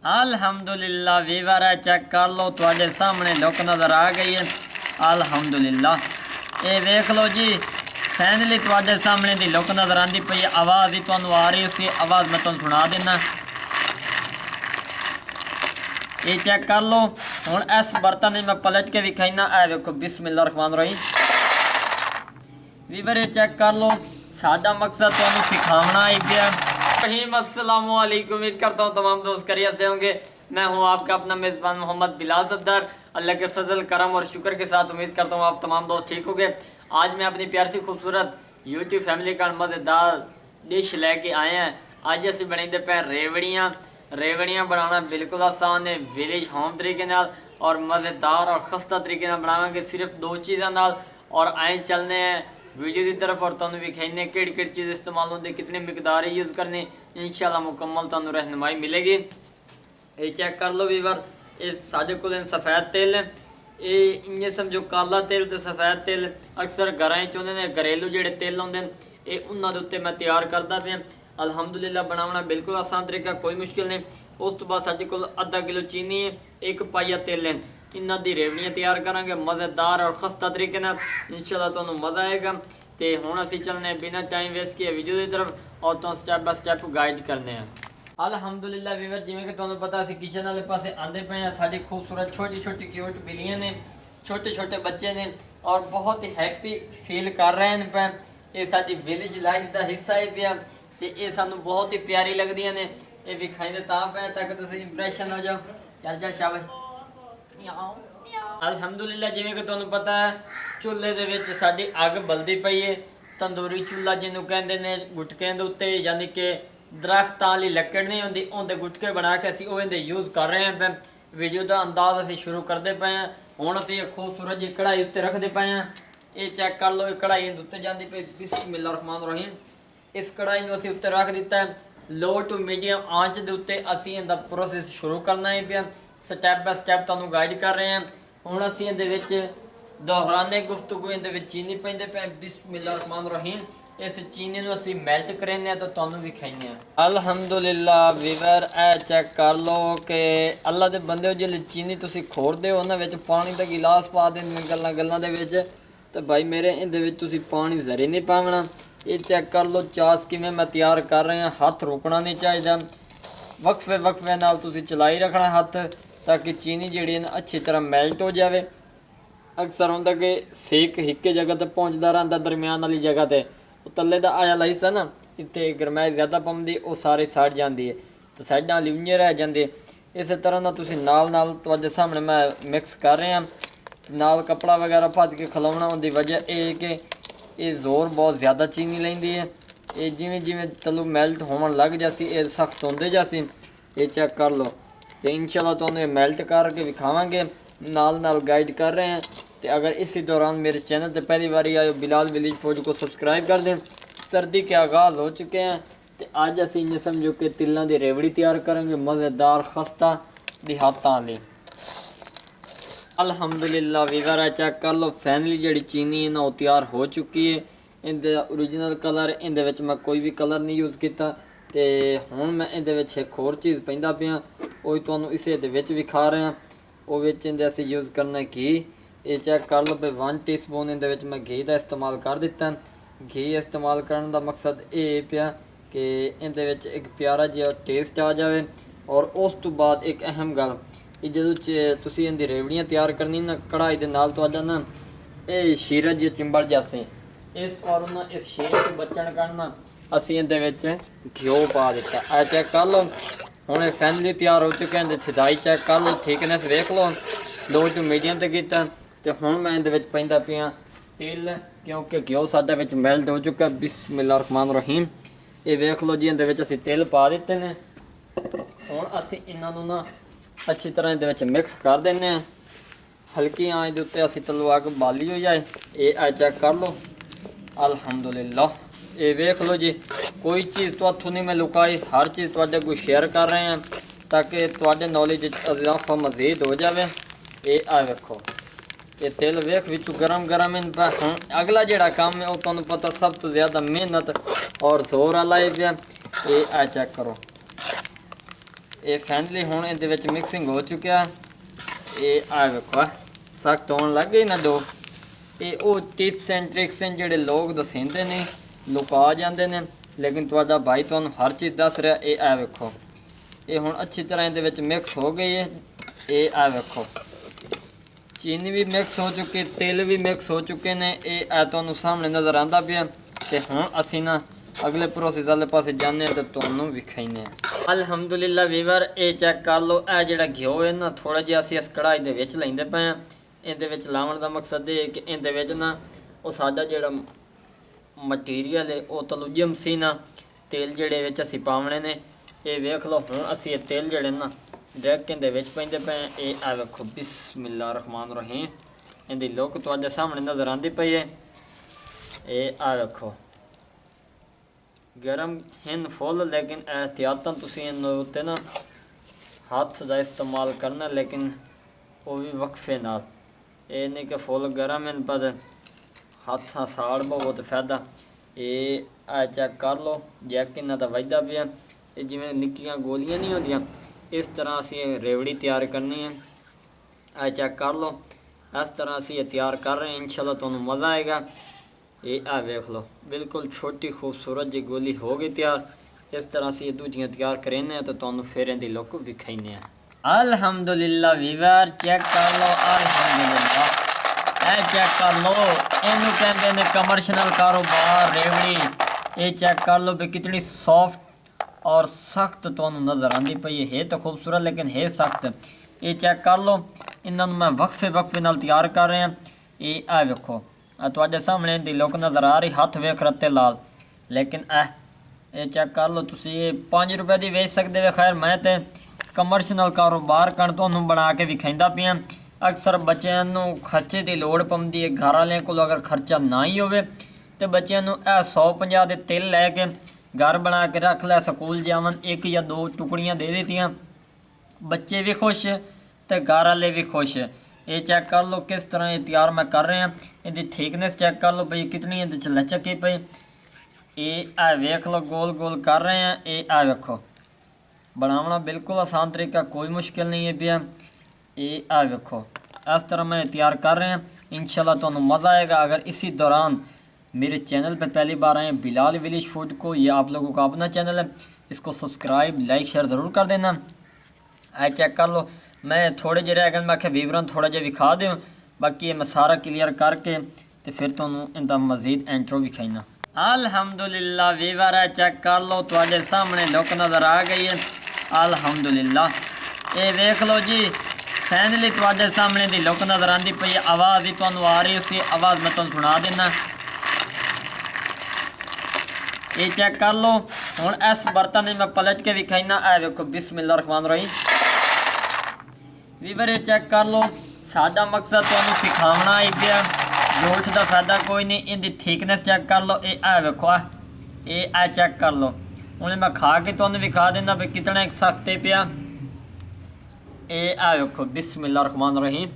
अल्हम्दुलिल्लाह वीवर है चेक कर लो थोड़े सामने लुक नज़र आ गई है। अल्हम्दुलिल्लाह ये वेख लो जी फाइनली थोड़े सामने दी लुक नज़र आती पई है। आवाज़ ही तुहानू आ रही उसी आवाज़ मैं तुहानू सुना देना। ये चेक कर लो हुण इस बर्तन में मैं पलट के विखाईना। ए वेखो बिस्मिल्लाह रहमान रहीम वीवर ये चेक कर लो। साडा मकसद तुहानू सिखावना है गया। अस्सलाम वालेकुम, उम्मीद करता हूँ तमाम दोस्त खैरियत से होंगे। मैं हूँ आपका अपना मेज़बान मोहम्मद बिलाल सद्दार। अल्लाह के फजल करम और शुक्र के साथ उम्मीद करता हूँ आप तमाम दोस्त ठीक हो गए। आज मैं अपनी प्यार सी खूबसूरत यूट्यूब फैमिली का मज़ेदार डिश लेके आए हैं। आज असी बनाते पे रेवड़ियाँ। रेवड़ियाँ बनाना बिल्कुल आसान है, विलेज होम तरीके नाल और मज़ेदार और खस्ता तरीके नाल बनावांगे सिर्फ दो चीज़ों नाल। और आए चलने हैं वीडियो की तरफ और तुहानू विखाने कि चीज़ इस्तेमाल होंगे, कितनी मिकदार यूज़ करनी, इंशाल्लाह मुकम्मल तुहानू रहनुमाई मिलेगी। ये चेक कर लो वीवर ये साढ़े को सफ़ेद तेल है। ये इं समझो काला तेल तो सफ़ेद तेल अक्सर घर चाहते घरेलू जोड़े तेल आते हैं ये उन्होंने उत्ते मैं तैयार करता पे। अल्हम्दुलिल्लाह बनाना बिल्कुल आसान तरीका, कोई मुश्किल नहीं। उस तो बाद साढ़े को आधा किलो चीनी है, एक पाइया तेल है। इन्हों की रेवड़ियाँ तैयार करांगे मज़ेदार और खस्ता तरीके नाल, इंशाल्लाह तुहानू मज़ा आएगा। तो हुण असीं चलने बिना टाइम वेस्ट किए वीडियो की तरफ और तुहानू स्टैप बाय स्टैप गाइड करने हैं। अल्हम्दुलिल्लाह वीवर जिवें कि तुहानू पता असीं किचन वाले पासे आंदे पे हैं। साडी खूबसूरत छोटी छोटी क्यूट बिल्लियाँ ने, छोटे छोटे बच्चे ने और बहुत ही हैप्पी फील कर रहे हैं पे। ये साडी विलेज लाइफ का हिस्सा है पिया ते ये सानू बहुत ही प्यारी लगदियां ने। ये विखाईंदे तां पे ताकि तुसीं इंप्रैशन हो जाओ। चल चल शाबाश। अल्हम्दुलिल्लाह जिवें कि तुहानू पता है चूल्हे दे विच साडी अग बलदी पई है। तंदूरी चूल्हा जिन्हों कहते हैं गुटकिਆਂ ਦੇ ਉੱਤੇ यानी कि दरख्तां वाली लकड़ नहीं होंदी उनके गुटके बना के असीं उहदे यूज़ कर रहे हैं पे। वीडियो का अंदाज़ असीं शुरू करते पे हैं। हुण असीं खूबसूरत जी कढ़ाई उत्ते रखते पे हैं। ये चेक कर लो कढ़ाई उत्ते जाती पई बिस्मिल्लाह रहमान रहीम। इस कढ़ाई नूं असीं उत्ते रख दिता है। लो टू मीडियम आंच के उत्ते असीं इहदा प्रोसेस शुरू करना है पिया। स्टैप बाय स्टैप तुहानू गाइड कर रहे हैं। हुण असीं इहदे विच दोहराने गुफ्तगू इहदे विच चीनी पैंदे पे बिस्मिल्लाह रहमान रहीम। इस चीनी नूं असीं मेल्ट करने तो तुहानू विखाइने अल्हम्दुलिल्लाह वीवर ए चेक कर लो कि अल्लाह दे बंदे जिहले चीनी तुसीं खोरदे हो उहनां विच पानी दा गिलास पा देंदे गल्लां गल्लां दे विच ते भाई मेरे इहदे विच तुसीं पानी जरी नहीं पावना। ये चेक कर लो चास किवें मैं तैयार कर रहे हैं। हत्थ रुकना नहीं चाहिए, वक्फे वक्फे नाल तुसीं चलाई रखना हत्थ ताकि चीनी जिहड़ी ना अच्छी तरह मेल्ट हो जाए। अक्सर होंदा कि सेक हिक्के जगह ते पहुँचता रहता दरम्यान वाली जगह ते तले का आया हिस्सा ना इत्थे गरमैश ज़्यादा पौंदी वो सारी सड़ जाती है तो साइडां वाली उंजे रह जाते। इस तरह ना तुसीं नाल तुहाडे सामने मैं मिक्स कर रहे हैं। नाल कपड़ा वगैरह भज के खिलाउणा उनकी वजह यह कि ये जोर बहुत ज़्यादा चीनी लैंदी है। ये जिमें जिमें तलू मेल्ट होवन लग जासी ये सख्त होंदे जासी। ये चेक कर लो तो इंशाल्लाह तुहानू ये मेल्ट करके विखावांगे, नाल गाइड कर रहे हैं। तो अगर इसी दौरान मेरे चैनल पर पहली बारी आए बिलाल विलेज फौज को सब्सक्राइब कर दें। सर्दी के आगाज़ हो चुके हैं तो अज असी इन्हें समझो कि तिलों की रेवड़ी तैयार करेंगे मज़ेदार खस्ता देहातां वाली। अल्हम्दुलिल्लाह वीवर चेक कर लो फाइनली जी चीनी है ना वो तैयार हो चुकी है। इनका ओरिजिनल कलर इहदे विच मैं कोई भी कलर नहीं यूज़ किया। तो हुण मैं इहदे विच एक होर चीज़ पैंदा पिया वो तुहानू इसे दे विच विखा रहे हैं। वो विच इहदे असीं यूज़ करना घी। ये चेक कर लो भाई 1 टीस्पून इहदे विच मैं घी का इस्तेमाल कर दिता। घी इस्तेमाल करने का मकसद ये पिया कि इहदे विच एक प्यारा जिहा टेस्ट आ जाए। और उस तो बाद एक अहम गल जो तुसीं इहदी रेवड़ियाँ तैयार करनी ना कढ़ाई दे नाल तुहाडा ना ये शीरा जी चिंबड़ जासे इस और ना इस शीरे तो बचण करना असीं इहदे विच घिओ पा दिता। आ चेक कर लो हुण फाइनली तैयार हो चुके हैं। थिदाई चेक कर लो, थिकनेस वेख लो, लो टू मीडियम ते कीता। तो हुण मैं इहदे विच पैंदा पिया तेल क्योंकि घिओ साडा विच मेल्ट हो चुका। बिस्मिल्लाह रहमान रहीम। ये वेख लो जी इहदे विच असीं तेल पा दिते ने। हुण असीं इन्हां नूं ना अच्छी तरह इहदे विच मिक्स कर देने। हल्की आंच दे उत्ते असीं तलू अग बाली हो जाए। ये आ चेक कर लो अल्हम्दुलिल्लाह। ये वेख लो जी कोई चीज़ तो हथों नहीं मैं लुकाई, हर चीज़ तुहाडे कोल शेयर कर रहे हैं ताकि तुहाडे नॉलेज इजाफा मज़ीद हो जाए। ये आ वेखो ये तेल वेख विचों गरम गरम इन पे। हुण अगला जिहड़ा काम है वो तुहानू पता सब तो ज़्यादा मेहनत और जोर वाला है पिया। ये आ चेक करो ਇਹ ਫਾਈਨਲੀ ਹੁਣ ਇਹਦੇ ਵਿੱਚ ਮਿਕਸਿੰਗ ਹੋ ਚੁੱਕਿਆ। ਇਹ ਆ ਵੇਖੋ ਸਖਤ ਹੋਣ ਲੱਗ ਗਏ ਨਾ ਦੋ। ਇਹ ਉਹ ਟਿਪਸ ਐਂਡ ਟ੍ਰਿਕਸ ਨੇ ਜਿਹੜੇ ਲੋਕ ਦਸਿੰਦੇ ਨੇ, ਲੁਕਾ ਜਾਂਦੇ ਨੇ, ਲੇਕਿਨ ਤੁਹਾਡਾ ਭਾਈ ਤੁਹਾਨੂੰ ਹਰ ਚੀਜ਼ ਦੱਸ ਰਿਹਾ। ਇਹ ਆ ਵੇਖੋ ਇਹ ਹੁਣ ਅੱਛੀ ਤਰ੍ਹਾਂ ਇਹਦੇ ਵਿੱਚ ਮਿਕਸ ਹੋ ਗਈ ਹੈ। ਇਹ ਆ ਵੇਖੋ ਚੀਨੀ ਵੀ ਮਿਕਸ ਹੋ ਚੁੱਕੀ, ਤਿਲ ਵੀ ਮਿਕਸ ਹੋ ਚੁੱਕੇ ਨੇ। ਇਹ ਆ ਤੁਹਾਨੂੰ ਸਾਹਮਣੇ ਨਜ਼ਰ ਆਉਂਦਾ ਪਿਆ। ਤੇ ਹੁਣ ਅਸੀਂ ਨਾ ਅਗਲੇ ਪ੍ਰੋਸੈਸ ਵਾਲੇ ਪਾਸੇ ਜਾਂਦੇ ਹਾਂ ਤੇ ਤੁਹਾਨੂੰ ਵਿਖਾਈਨੇ ਆ। ਅਲਹਮਦੁਲਿਲਾ ਵੀਵਰ ਇਹ ਚੈੱਕ ਕਰ ਲਓ। ਇਹ ਜਿਹੜਾ ਘਿਓ ਹੈ ਨਾ ਥੋੜਾ ਜਿਹਾ ਅਸੀਂ ਇਸ ਕੜਾਈ ਦੇ ਵਿੱਚ ਲੈਂਦੇ ਪਏ ਹਾਂ। ਇਹਦੇ ਵਿੱਚ ਲਾਉਣ ਦਾ ਮਕਸਦ ਇਹ ਹੈ ਕਿ ਇਹਦੇ ਵਿੱਚ ਨਾ ਉਹ ਸਾਡਾ ਜਿਹੜਾ ਮਟੀਰੀਅਲ ਹੈ ਉਹ ਤਲੂਜਮ ਸੀ ਨਾ, ਤੇਲ ਜਿਹੜੇ ਵਿੱਚ ਅਸੀਂ ਪਾਉਣੇ ਨੇ। ਇਹ ਵੇਖ ਲਓ ਹੁਣ ਅਸੀਂ ਇਹ ਤੇਲ ਜਿਹੜੇ ਨਾ ਡਾਇਰੈਕਟ ਇਹਦੇ ਵਿੱਚ ਪੈਂਦੇ ਪਏ। ਇਹ ਆ ਵੇਖੋ ਬਿਸਮਿਲ੍ਲਾ ਰਹਿਮਾਨ ਰਹੀਮ। ਇਹਦੀ ਲੁੱਕ ਤੁਹਾਡੇ ਸਾਹਮਣੇ ਨਜ਼ਰ ਆਉਂਦੀ ਪਈ ਹੈ। ਇਹ ਆ ਵੇਖੋ ਗਰਮ ਹਨ ਫੁੱਲ, ਲੇਕਿਨ एहतियातन ਤੁਸੀਂ ਇਹਨਾਂ ਉੱਤੇ ਨਾ ਹੱਥ ਦਾ ਇਸਤੇਮਾਲ ਕਰਨਾ, ਲੇਕਿਨ ਉਹ ਵੀ ਵਕਫੇ ਨਾਲ। ਇਹ ਨਹੀਂ ਕਿ ਫੁੱਲ ਗਰਮ ਹਨ ਪਰ ਹੱਥਾਂ ਸਾੜ ਬਹੁਤ ਫਾਇਦਾ। ਇਹ ਆ ਚੈੱਕ ਕਰ ਲਓ ਜੈਕ ਇਹਨਾਂ ਦਾ ਵੱਜਦਾ ਪਿਆ। ਇਹ ਜਿਵੇਂ ਨਿੱਕੀਆਂ ਗੋਲੀਆਂ ਨਹੀਂ ਹੁੰਦੀਆਂ ਇਸ ਤਰ੍ਹਾਂ ਅਸੀਂ ਇਹ ਰੇਵੜੀ ਤਿਆਰ ਕਰਨੀ ਹੈ। ਆ ਚੈੱਕ ਕਰ ਲਓ ਇਸ ਤਰ੍ਹਾਂ ਅਸੀਂ ਇਹ ਤਿਆਰ ਕਰ ਰਹੇ ਹਾਂ। इंशाल्लाह ਤੁਹਾਨੂੰ मज़ा आएगा। ये आ वेख लो बिल्कुल छोटी खूबसूरत जी गोली हो गई तैयार। इस तरह से ये दूजियाँ तैयार करें तो तुहानू फिर इहदी लुक विखाइने। अल्हम्दुलिल्लाह वीवर चेक कर लो। अल्हम्दुलिल्लाह ए चेक कर लो, इनू कहते हैं कमर्शियल कारोबार रेवड़ी। ये चेक कर लो भी कितनी सॉफ्ट और सख्त तुहानू नज़र आती पई है तो खूबसूरत लेकिन है सख्त। ये चेक कर लो, इन्होंने मैं वक्फे वक्फे नाल तैयार कर रहे हैं। ये आ वेखो ਤੁਹਾਡੇ ਸਾਹਮਣੇ ਦੀ ਲੁੱਕ ਨਜ਼ਰ ਆ ਰਹੀ, ਹੱਥ ਵੇਖ ਰੱਤੇ ਲਾਲ, ਲੇਕਿਨ ਇਹ ਚੈੱਕ ਕਰ ਲਓ ਤੁਸੀਂ। ਇਹ 5 ਰੁਪਏ ਦੀ ਵੇਚ ਸਕਦੇ ਵੇ। ਖੈਰ ਮੈਂ ਤੇ ਕਮਰਸ਼ੀਅਲ ਕਾਰੋਬਾਰ ਕਰਨ ਤੁਹਾਨੂੰ ਬਣਾ ਕੇ ਵਿਖਾਉਂਦਾ ਪਿਆ। ਅਕਸਰ ਬੱਚਿਆਂ ਨੂੰ ਖਰਚੇ ਦੀ ਲੋੜ ਪੈਂਦੀ ਹੈ। ਘਰ ਵਾਲਿਆਂ ਕੋਲ ਅਗਰ ਖਰਚਾ ਨਾ ਹੀ ਹੋਵੇ ਤੇ ਬੱਚਿਆਂ ਨੂੰ ਇਹ 150 ਦੇ ਤਿਲ ਲੈ ਕੇ ਘਰ ਬਣਾ ਕੇ ਰੱਖ ਲੈ, ਸਕੂਲ ਜਾਵਨ 1 ਜਾਂ 2 ਟੁਕੜੀਆਂ ਦੇ ਦਿੱਤੀਆਂ, ਬੱਚੇ भी खुश ਤੇ घर वाले भी खुश। ये चेक कर लो किस तरह ये तैयार मैं कर रहे हैं। इसकी थिकनेस चेक कर लो भाई कितनी ये लचक ही पई। ये आ वेख लो गोल गोल कर रहे हैं। ये आ वेखो बनाना बिल्कुल आसान तरीका, कोई मुश्किल नहीं है पिया। ये आ वेखो इस तरह मैं तैयार कर रहे हैं। इंशाल्लाह तुहानू मज़ा आएगा। अगर इसी दौरान मेरे चैनल पर पहली बार आए बिलाल विलेज फूड को, ये आप लोगों का अपना चैनल है, इसको सब्सक्राइब लाइक शेयर ज़रूर कर देना। आ चेक कर लो मैं थोड़े जे रह गए, मैं आख्या विवरण थोड़ा जिहा विखा दें, बाकी ये मैं सारा क्लीयर करके तो फिर तुहानू इनका मज़ीद एंट्रो विखाइना। अल्हम्दुलिल्लाह वीवर है चेक कर लो तुहाडे सामने लुक नज़र आ गई है। अल्हम्दुलिल्लाह ये वेख लो जी फाइनली तुहाडे सामने दी लुक नज़र आती पई है। आवाज़ ही तुहानू आ रही, उसी आवाज़ मैं तुहानू सुना देना। ये चेक कर लो हुण इस बर्तन में मैं पलट के विखाइना। ऐ वेखो बिस्मिल्लाह रहमान रहीम। वीवर ये चेक कर लो साडा मकसद तुहानू सिखावना ही पिया, झूठ का फायदा कोई नहीं। इनकी थिकनेस चेक कर लो। ये आ वेखो ये आ चेक कर लो। हुणे मैं खा के तुहानू विखा देना भी कितना एक सख्त पिया। ये आ वेखो बिस्मिल्लाह रहमान रहीम।